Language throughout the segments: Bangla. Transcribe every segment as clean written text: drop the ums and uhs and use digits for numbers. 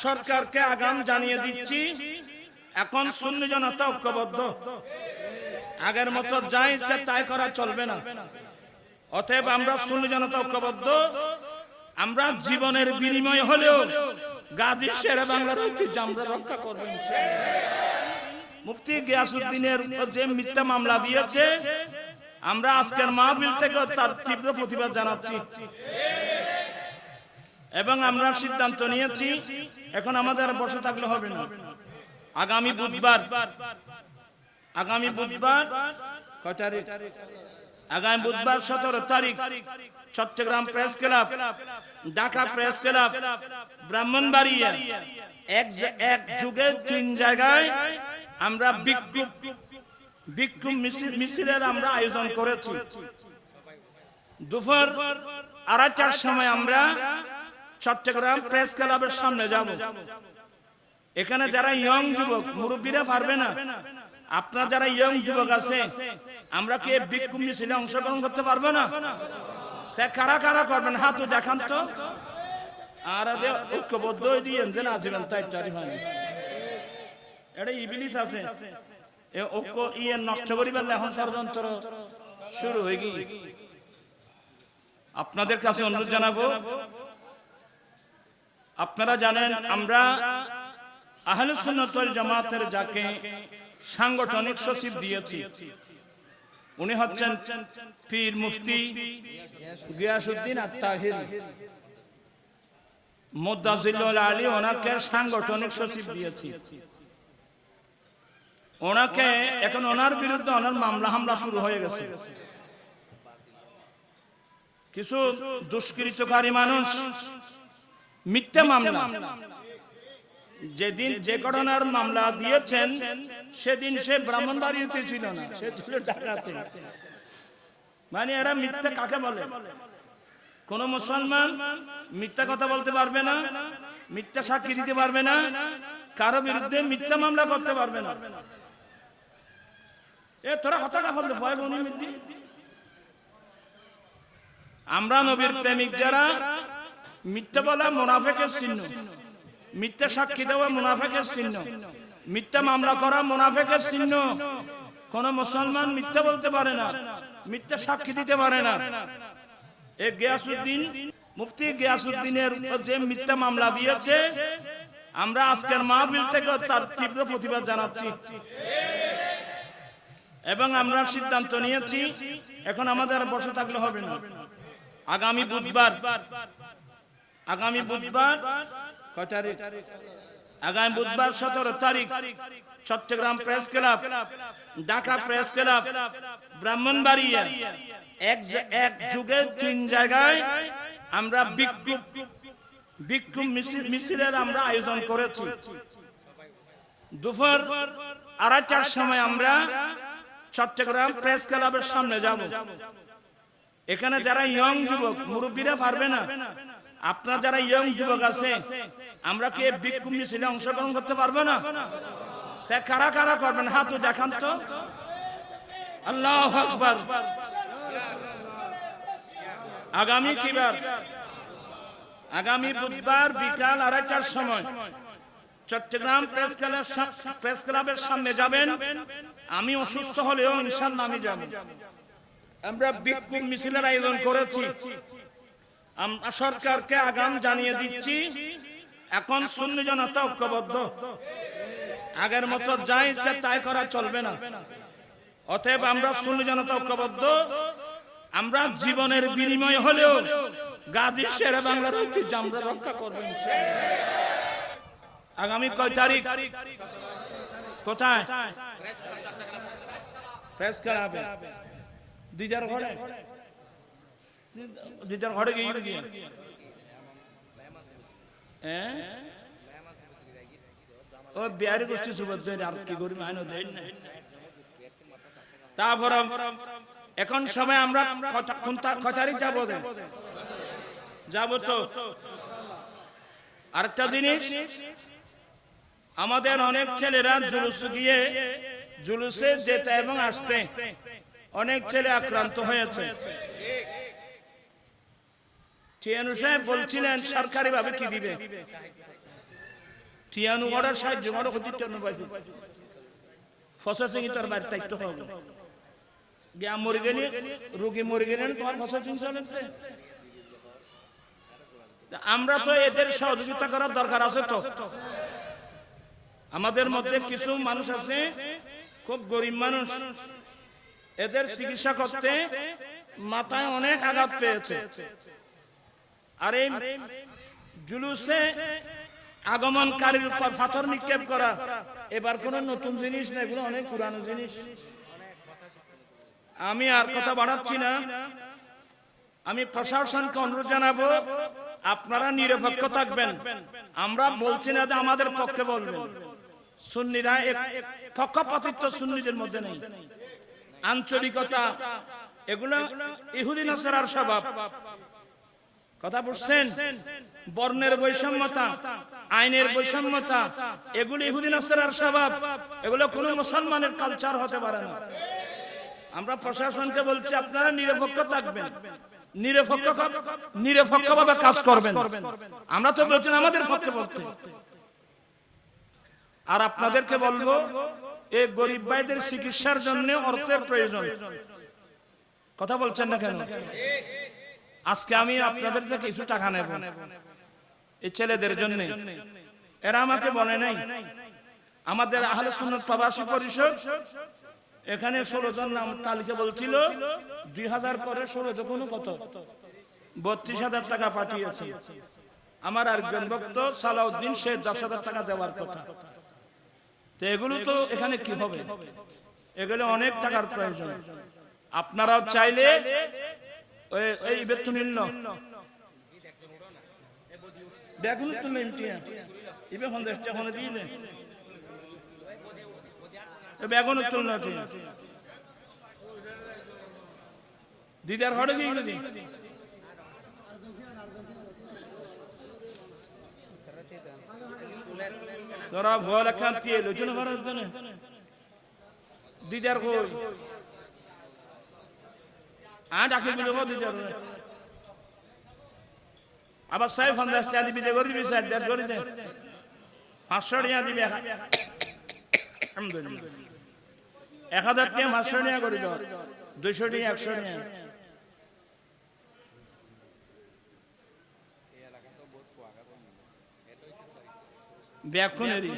সরকারকে আগাম জানিয়ে দিচ্ছি, এখন সুন্নি জনতা ঐক্যবদ্ধ। আগের মতো যা ইচ্ছা তাই করা চলবে না। অতএব আমরা সুন্নি জনতা ঐক্যবদ্ধ। আমরা জীবনের বিনিময় হলেও গাজী শেরে বাংলার ঐতিহ্য আমরা রক্ষা করব ইনশাআল্লাহ। মুফতি গিয়াসউদ্দিনের যে মিথ্যা মামলা দিয়েছে, আমরা আজকের মাহফিল থেকে তার তীব্র প্রতিবাদ জানাচ্ছি এবং আমরা সিদ্ধান্ত নিয়েছি এখন আমাদের বসে থাকলে হবে না। আগামী বুধবার কয় তারিখ? আগামী বুধবার 17 তারিখ Chittagong press club, Dhaka press club, Brahmanbaria এক যুগে 3 জায়গায় আমরা বিক্ষোভ মিছিলের আমরা আয়োজন করেছি। দুপুর 2:30টার সময় আমরা চট্টগ্রাম প্রেস ক্লাবের সামনে যাব। এখানে যারা ইয়ং যুবক, মুরব্বীরা পারবে না, আপনারা যারা ইয়ং যুবক আছে, আমরা কি বিক্ষোভ মিছিলে অংশগ্রহণ করতে পারবো না? কারা কারা করবেন হাত দেখান তো। আর ঐক্যবদ্ধ দিয়ে আজীবন তাই চারি ভাই এটা ইবলিস আছে, ঐক্য নষ্ট করিবার এখন ষড়যন্ত্র শুরু হয়ে গিয়ে। আপনাদের কাছে অনুরোধ জানাবো, আপনারা জানেন আমরা আহলুস সুন্নাত ওয়াল জামাতের যাকে সাংগঠনিক সচিব দিয়েছি, উনি হচ্ছেন পীর মুফতি গিয়াসউদ্দিন আত-তাহিরি মুদাজ্জিলুল আলী। ওনাকে সাংগঠনিক সচিব দিয়েছি। ওনাকে এখন ওনার বিরুদ্ধে ওনার মামলা হামলা শুরু হয়ে গেছে। কিছু দুষ্কৃতকারী মানুষ মিথ্যা মামলা, যেদিন যে ঘটনার মামলা দিয়েছেন সেদিন সে ব্রাহ্মণবাড়িতে ছিল না, সে ছিল ঢাকাতে। মানে এরা মিথ্যা কাকে বলে? কোন মুসলমান মিথ্যা কথা বলতে পারবে না, মিথ্যা সাক্ষী দিতে পারবে না, কারো বিরুদ্ধে মিথ্যা মামলা করতে পারবে না। তোরা হতাকা হলে ভয় বনি মিথ্যি। আমরা নবীর প্রেমিক যারা, মিথ্যা বলা মুনাফিকের চিহ্ন, মিথ্যা সাক্ষী দেওয়া মুনাফিকের চিহ্ন, মিথ্যা মামলা করা মুনাফিকের চিহ্ন। কোন মুসলমান মিথ্যা বলতে পারে না, মিথ্যা সাক্ষী দিতে পারে না। এই গিয়াসউদ্দিন, মুফতি গিয়াসউদ্দিনের যে মিথ্যা মামলা দিয়েছে, আমরা আজকের মাহফিল থেকে তার তীব্র প্রতিবাদ জানাচ্ছি এবং আমরা সিদ্ধান্ত নিয়েছি এখন আমাদের বসে থাকলে হবে না। আগামী বুধবার কয় তারিখ? আগামী বুধবার 17 তারিখ Chittagong press club, Dhaka press club, Brahmanbaria এক যুগে 3 জায়গায় আমরা বিক্ষোভ মিছিলের আমরা আয়োজন করেছি। দুপুর 2:30টার সময় আমরা চট্টগ্রাম প্রেস ক্লাবের সামনে যাব। এখানে যারা ইয়ং যুবক, মুরব্বীরা পারবে না, আপনারা যারা ইয়ং যুবক আছে, আমরা কি বিক্ষোভ মিছিলে অংশগ্রহণ করতে পারবো না? কারা কারা করবেন হাত দেখান তো। আল্লাহু আকবার। আগামী কিবার? আগামী বুধবার বিকাল 2:30টার সময় চট্টগ্রাম প্রেস ক্লাবের সামনে যাবেন। আমি অসুস্থ হলেও ইনশাআল্লাহ আমি যাব। আমরা বিক্ষোভ মিছিলের আয়োজন করেছি। আমরা সরকারকে আগাম জানিয়ে দিচ্ছি, এখন সুন্নি জনতা ঐক্যবদ্ধ। আগের মতো যা ইচ্ছা তাই করা চলবে না। অতএব আমরা সুন্নি জনতা ঐক্যবদ্ধ। আমরা জীবনের বিনিময় হলেও গাজী শেরে বাংলার ঐতিহ্য আমরা রক্ষা করব ইনশাআল্লাহ। আগামী কয় তারিখ? কোথায়? প্রেস ক্লাবে। দিদার ঘরে গিয়ে ও বিহারি গোষ্ঠী সুবদ্ধ আর কি করি মাইনো দেন না। তারপর এখন সবাই আমরা কয় তারিখ যাবো তো। আরেকটা জিনিস, আমাদের অনেক ছেলেরা জুলুসে যেতে এবং আসতে অনেক ছেলে আক্রান্ত হয়েছে। টিএনু সাহেব বলছিলেন সরকারি ভাবে কি দিবে, টিয়ানু গড়ার সাহায্য গড় হতে টিয়ানু বাইবি প্রসেসিং তার বাইরে দায়িত্ব হবে গিয়া মরে গেলে রোগী মরে গেলে তোমার প্রসেসিং চলেছে আমরা তো এদের সহযোগিতা করার দরকার আছে তো আমাদের মধ্যে কিছু মানুষ আছে খুব গরিব মানুষ এদের চিকিৎসা করতে মাথায় অনেক আঘাত পেয়েছে আর এই জুলুসে আগমনকারীর উপর পাথর নিক্ষেপ করা এবার কোন নতুন জিনিস না এগুলো অনেক পুরানো জিনিস আমি আর কথা বাড়াচ্ছি না আমি প্রশাসনকে অনুরোধ জানাবো আপনারা নিরপেক্ষ থাকবেন আমরা বলছি না যে আমাদের পক্ষে বলবেন সুন্নিরা পক্ষপাতিত্ব সুন্নিদের মধ্যে নেই আঞ্চলিকতা এগুলো ইহুদি নাসারার স্বভাব কথা বুঝছেন বর্ণের বৈষম্যতা আইনের বৈষম্যতা এগুলো ইহুদি নাসারার স্বভাব এগুলো কোন মুসলমানের কালচার হতে পারে না আমরা প্রশাসনকে বলছি আপনারা নিরপেক্ষ থাকবেন নিরপেক্ষভাবে কাজ করবেন আমরা তো বলছেন আমাদের পক্ষে বলতে আর আপনাদেরকে বলবো এই গরিব ভাইদের চিকিৎসার জন্য অর্থের প্রয়োজন কথা বলছেন না কেন আজকে আমি আপনাদের থেকে কিছু টাকা নেব এই ছেলেদের জন্য এরা আমাকে বলে নাই আমাদের আহলে সুন্নাত প্রবাসী পরিষদ এখানে 16 জন নাম তালিকা বলছিল 2000 করে 16 জন কত 32,000 টাকা পাঠিয়েছে আমার আরেকজন ভক্ত সালাউদ্দিন সে 10,000 টাকা দেওয়ার কথা তো এগুলো তো এখানে কি হবে এগুলো অনেক টাকার প্রয়োজন আপনারাও চাইলে এই বেতন নিল বেগুন তো নিমটিয়া ইবে 50 টাকা হনে দিয়ে দে বেগুন তুলনা দিদার হড়ে গিয়ে গেলি তোরা ভয় কান্তি এলো জন্য ভারত জন্য দিদার কই ডাকি বলে দিদার আবার সাহেব 50 টাকা দিবি করে দিবি সাহেব দেড় করে দে 500 টাকা দিবি আলহামদুলিল্লাহ 1000 টাকা 500 টাকা করে দাও 200 টাকা 100 টাকা ব্যাকুনেরি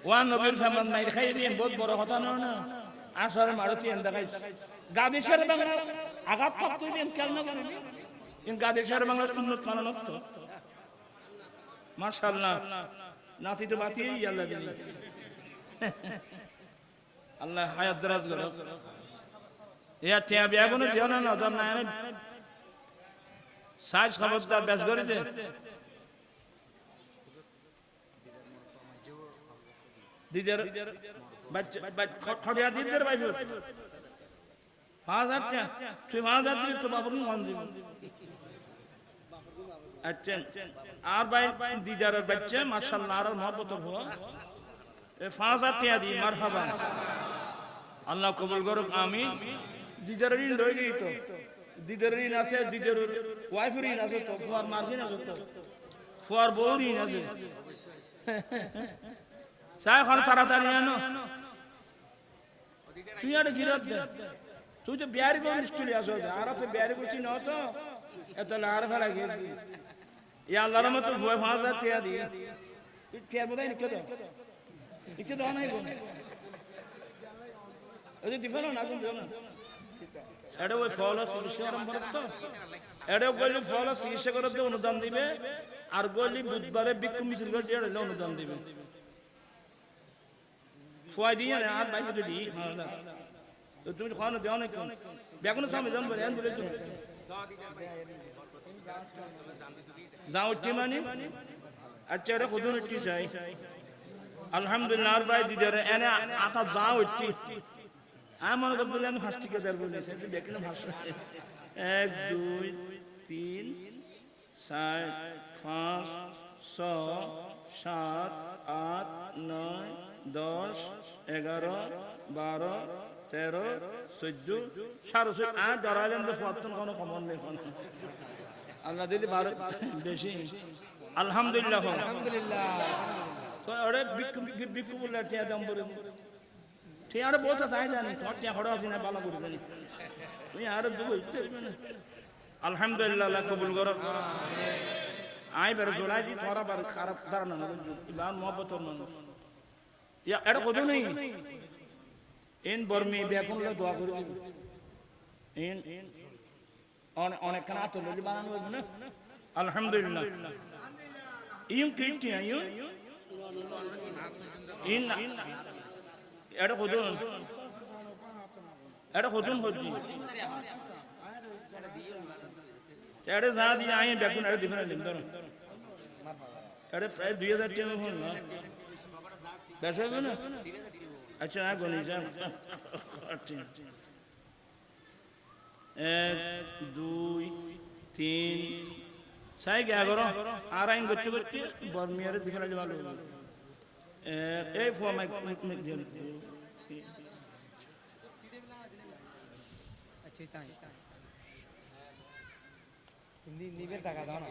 ওয়ান নবীর ফেমান মাইর খাই দিয়ে বহুত বড় কথা নয় না আসরে মারতি এন দেখাই গাদেশের বাংলা আঘাত প্রাপ্ত দিন কেন না করবি ইন গাদেশের বাংলা সুন্নাত মানানো তো মাশাআল্লাহ নাতি তো বাতি আল্লাহ দিলি আল্লাহ হায়াত দরাজ করো ইয়া টিয়া ব্যাগুনে দিও না নদর না সাইজ খবরদার বেশ করে দে দিদার বাচ্চা খড়িয়া দিদার ভাই 5000 টাকা তুই 5000 দিবি তো বাবুর মন দিবি আচ্ছা আর ভাই দিদারের বাচ্চা মাশাআল্লাহ আর মহব্বত হওয়া এই 5000 টাকা দি মারহাবা আল্লাহ কবুল করুক আমিন দিদার ঋণ লই গই তো দিদার ঋণ আছে দিদার ওয়াইফ ঋণ আছে তো ফুয়ার মারবিন আছে তো ফুয়ার বউ ঋণ আছে সাই খান তাড়াতাড়ি আনো তুই আর গিরত দে তুই তো বিয়ারি গো মিষ্টি আসো আর তো বিয়ারি গুছি ন তো এত লার ফেলা গিয়ে ইয়া আল্লাহর রহমতে 5000 টাকা দি তুই কে বলাই নিকে দাও নিকে দাও নাই গো ওই দিফানো না কোন জানা এটা ওই ফলো চিকিৎসা আরম্ভ করতো এটা বলি ফলো চিকিৎসা করতে অনুদান দিবে আর বলি বুধবারে বিক্ষোভ মিছিল করে দিয়ে অনুদান দিবে ফুয়াই দিয়ে আর বাইরে যদি তো তুমি খাওয়ানো দেও না কোন বেগুন সামনে জান বলে আন্দোলন তুমি যাও টিমানি আচ্ছা এটা খুদুন একটি চাই আলহামদুলিল্লাহ আর ভাই দিদার এনে আতা যাও একটি আমি মনে করতে আমি ফার্স্ট টিকে দেব বলেছি দেখি না ভাষা 1 2 3 4 5 6 7 8 9 10 11 12 13 14 14 আর ধরাইলেন তো ফতন কোনো খবর নেই আল্লাহ দিদি 12 বেশি আলহামদুলিল্লাহ আলহামদুলিল্লাহ তো আরে বিক্কু বললে টিয়া দাম বলে টিয়ারে বহুত আছে জানি তোর টিয়া খড়া আছে না বালা করে জানি তুই আর দেবো আলহামদুলিল্লাহ আল্লাহ কবুল করো আই বের জোলাই দি তোরা বার খারাপ দাঁড়ানো না ইমান মোহব্বত মান ইয়া এটা কত নেই ইন বর্মি বেকুন লে দোয়া করে দিব ইন অনেক খানা তো ললি বানানো হবে না আলহামদুলিল্লাহ ইম কিটি আইও ইন এটা কত এটা কত হচ্ছে এটা যা দিয়ে আই বেকুন এটা দিবেন দিন ধরো এটা প্রায় 2000 টাকা হল না বেশি হবে না আচ্ছা গনি যা 1 2 3 সাই 11 আর আইন করতে করতে বর্মিয়ারে দিবেন ভালো এই ফো মাইক দিন আচ্ছা তাই হিন্দি নিবের টাকা দাও না